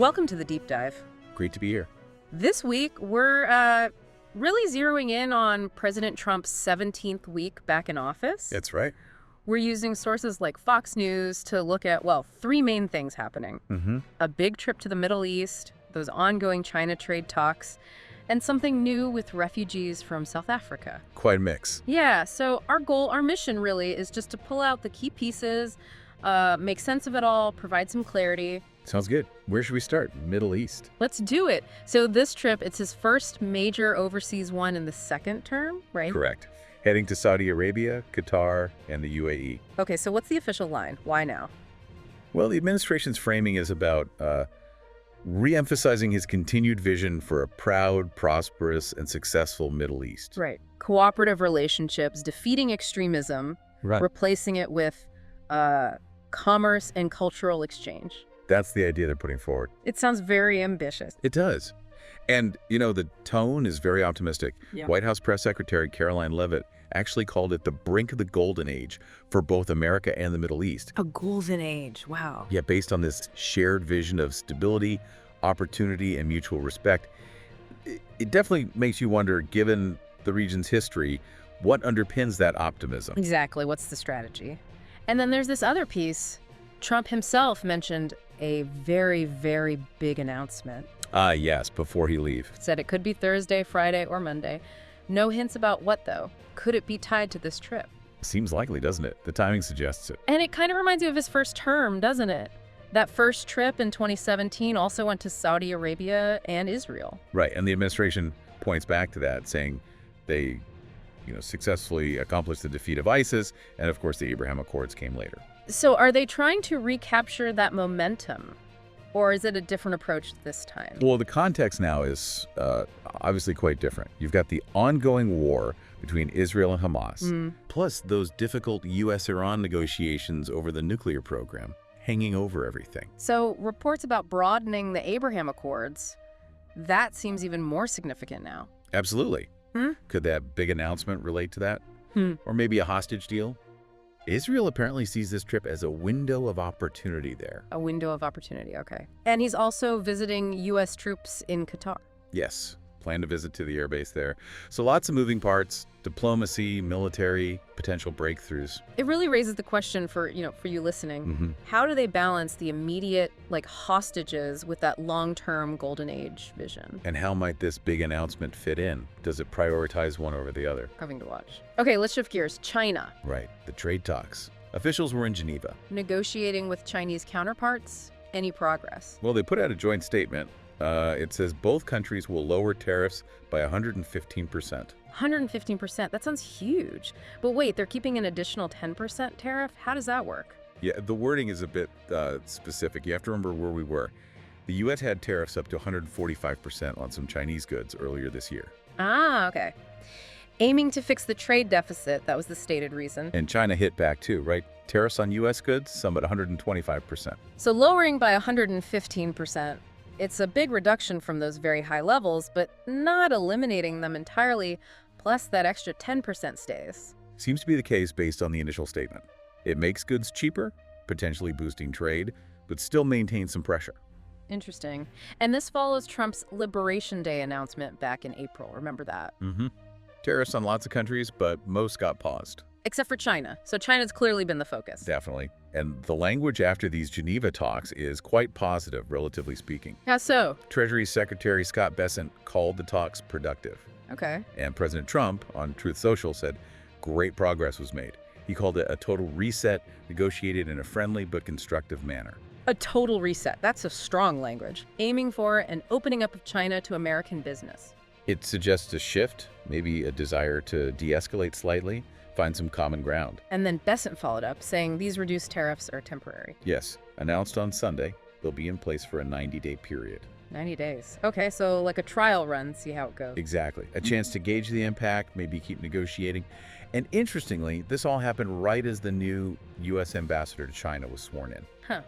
Welcome to the Deep Dive. Great to be here. This week, we're really zeroing in on President Trump's 17th week back in office. That's right. We're using sources like Fox News to look at, well, three main things happening. A big trip to the Middle East, those ongoing China trade talks, and something new with refugees from South Africa. Quite a mix. Yeah, so our mission really is just to pull out the key pieces, make sense of it all, provide some clarity. Sounds good. Where should we start? Middle East. Let's do it. So this trip, it's his first major overseas one in the second term, right? Correct. Heading to Saudi Arabia, Qatar, and the UAE. Okay, so what's the official line? Why now? Well, the administration's framing is about re-emphasizing his continued vision for a proud, prosperous, and successful Middle East. Right. Cooperative relationships, defeating extremism, replacing it with commerce and cultural exchange. That's the idea they're putting forward. It sounds very ambitious. It does. And, you know, the tone is very optimistic. Yeah. White House Press Secretary Caroline Leavitt actually called it the brink of the golden age for both America and the Middle East. A golden age. Wow. Yeah, based on this shared vision of stability, opportunity, and mutual respect. It definitely makes you wonder, given the region's history, what underpins that optimism? Exactly. What's the strategy? And then there's this other piece. Trump himself mentioned a very, very big announcement. Yes, before he leaves. Said it could be Thursday, Friday, or Monday. No hints about what, though. Could it be tied to this trip? Seems likely, doesn't it? The timing suggests it. And it kind of reminds you of his first term, doesn't it? That first trip in 2017 also went to Saudi Arabia and Israel. Right, and the administration points back to that, saying they, successfully accomplished the defeat of ISIS, and of course the Abraham Accords came later. So are they trying to recapture that momentum? Or is it a different approach this time? Well, the context now is obviously quite different. You've got the ongoing war between Israel and Hamas, plus those difficult U.S.-Iran negotiations over the nuclear program hanging over everything. So reports about broadening the Abraham Accords, that seems even more significant now. Absolutely. Could that big announcement relate to that? Or maybe a hostage deal? Israel apparently sees this trip as a window of opportunity there. A window of opportunity, okay. And he's also visiting U.S. troops in Qatar. Yes, plan to visit to the airbase there. So lots of moving parts, diplomacy, military, potential breakthroughs. It really raises the question for you listening. How do they balance the immediate, hostages with that long-term golden age vision? And how might this big announcement fit in? Does it prioritize one over the other? Having to watch. Okay, let's shift gears. China. Right, the trade talks. Officials were in Geneva. Negotiating with Chinese counterparts. Any progress? Well, they put out a joint statement. It says both countries will lower tariffs by 115%. 115%? That sounds huge. But wait, they're keeping an additional 10% tariff? How does that work? Yeah, the wording is a bit specific. You have to remember where we were. The U.S. had tariffs up to 145% on some Chinese goods earlier this year. Ah, okay. Aiming to fix the trade deficit, that was the stated reason. And China hit back too, right? Tariffs on U.S. goods, some at 125%. So lowering by 115%. It's a big reduction from those very high levels, but not eliminating them entirely, plus that extra 10% stays. Seems to be the case based on the initial statement. It makes goods cheaper, potentially boosting trade, but still maintains some pressure. Interesting. And this follows Trump's Liberation Day announcement back in April. Remember that? Tariffs on lots of countries, but most got paused. Except for China. So China's clearly been the focus. Definitely. And the language after these Geneva talks is quite positive, relatively speaking. How so? Treasury Secretary Scott Bessent called the talks productive. Okay. And President Trump, on Truth Social, said great progress was made. He called it a total reset, negotiated in a friendly but constructive manner. A total reset. That's a strong language. Aiming for an opening up of China to American business. It suggests a shift, maybe a desire to de-escalate slightly, find some common ground. And then Bessent followed up, saying these reduced tariffs are temporary. Yes, announced on Sunday, they'll be in place for a 90-day period. 90 days. Okay, so like a trial run, see how it goes. Exactly. A chance to gauge the impact, maybe keep negotiating. And interestingly, this all happened right as the new U.S. ambassador to China was sworn in. Huh.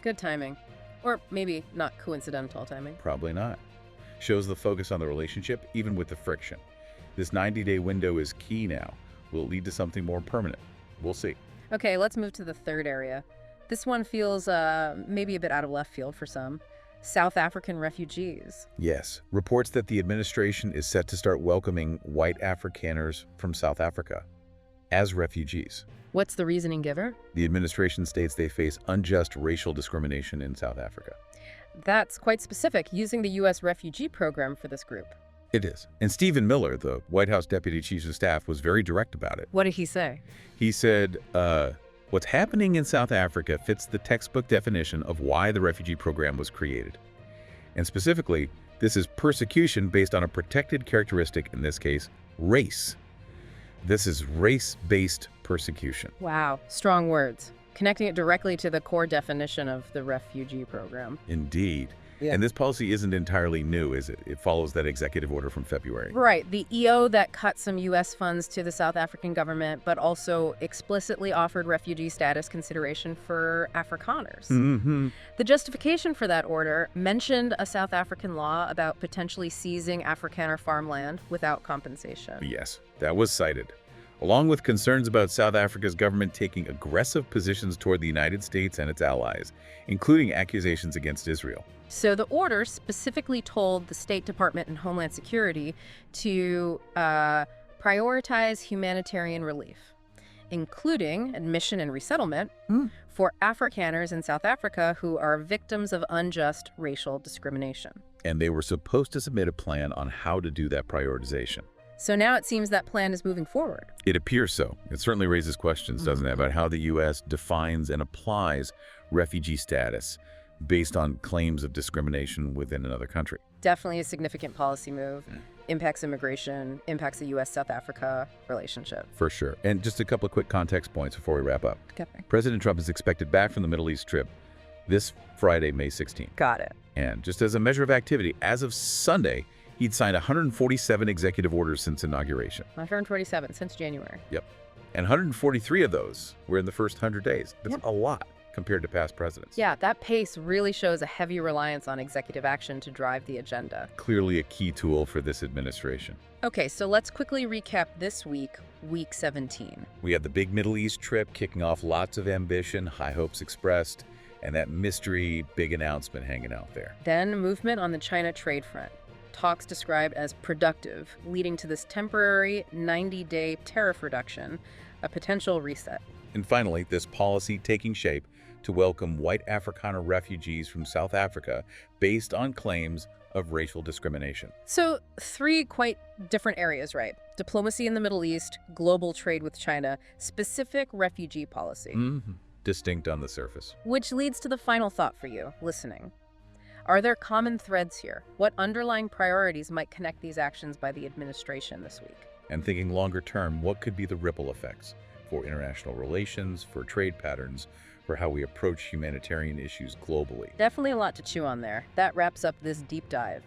Good timing. Or maybe not coincidental timing. Probably not. Shows the focus on the relationship, even with the friction. This 90-day window is key now. Will it lead to something more permanent? We'll see. Okay, let's move to the third area. This one feels maybe a bit out of left field for some. South African refugees. Yes, reports that the administration is set to start welcoming white Afrikaners from South Africa as refugees. What's the reasoning given? The administration states they face unjust racial discrimination in South Africa. That's quite specific, using the U.S. refugee program for this group. It is. And Stephen Miller, the White House Deputy Chief of Staff, was very direct about it. What did he say? He said, what's happening in South Africa fits the textbook definition of why the refugee program was created. And specifically, this is persecution based on a protected characteristic, in this case, race. This is race-based persecution. Wow, strong words. Connecting it directly to the core definition of the refugee program. Indeed. Yeah. And this policy isn't entirely new, is it? It follows that executive order from February. Right, the EO that cut some U.S. funds to the South African government, but also explicitly offered refugee status consideration for Afrikaners. The justification for that order mentioned a South African law about potentially seizing Afrikaner farmland without compensation. Yes, that was cited, along with concerns about South Africa's government taking aggressive positions toward the United States and its allies, including accusations against Israel. So the order specifically told the State Department and Homeland Security to prioritize humanitarian relief, including admission and resettlement for Afrikaners in South Africa who are victims of unjust racial discrimination. And they were supposed to submit a plan on how to do that prioritization. So now it seems that plan is moving forward. It appears so. It certainly raises questions, doesn't it, about how the U.S. defines and applies refugee status based on claims of discrimination within another country. Definitely a significant policy move. Impacts immigration, impacts the U.S.-South Africa relationship. For sure. And just a couple of quick context points before we wrap up. Okay. President Trump is expected back from the Middle East trip this Friday, May 16th. Got it. And just as a measure of activity, as of Sunday, he'd signed 147 executive orders since inauguration. 127 since January. Yep. And 143 of those were in the first 100 days. That's a lot compared to past presidents. Yeah, that pace really shows a heavy reliance on executive action to drive the agenda. Clearly a key tool for this administration. Okay, so let's quickly recap this week, week 17. We had the big Middle East trip kicking off lots of ambition, high hopes expressed, and that mystery big announcement hanging out there. Then movement on the China trade front. Talks described as productive, leading to this temporary 90-day tariff reduction, a potential reset. And finally, this policy taking shape to welcome white Afrikaner refugees from South Africa based on claims of racial discrimination. So 3 quite different areas, right? Diplomacy in the Middle East, global trade with China, specific refugee policy. Distinct on the surface. Which leads to the final thought for you, listening. Are there common threads here? What underlying priorities might connect these actions by the administration this week? And thinking longer term, what could be the ripple effects for international relations, for trade patterns, for how we approach humanitarian issues globally? Definitely a lot to chew on there. That wraps up this deep dive.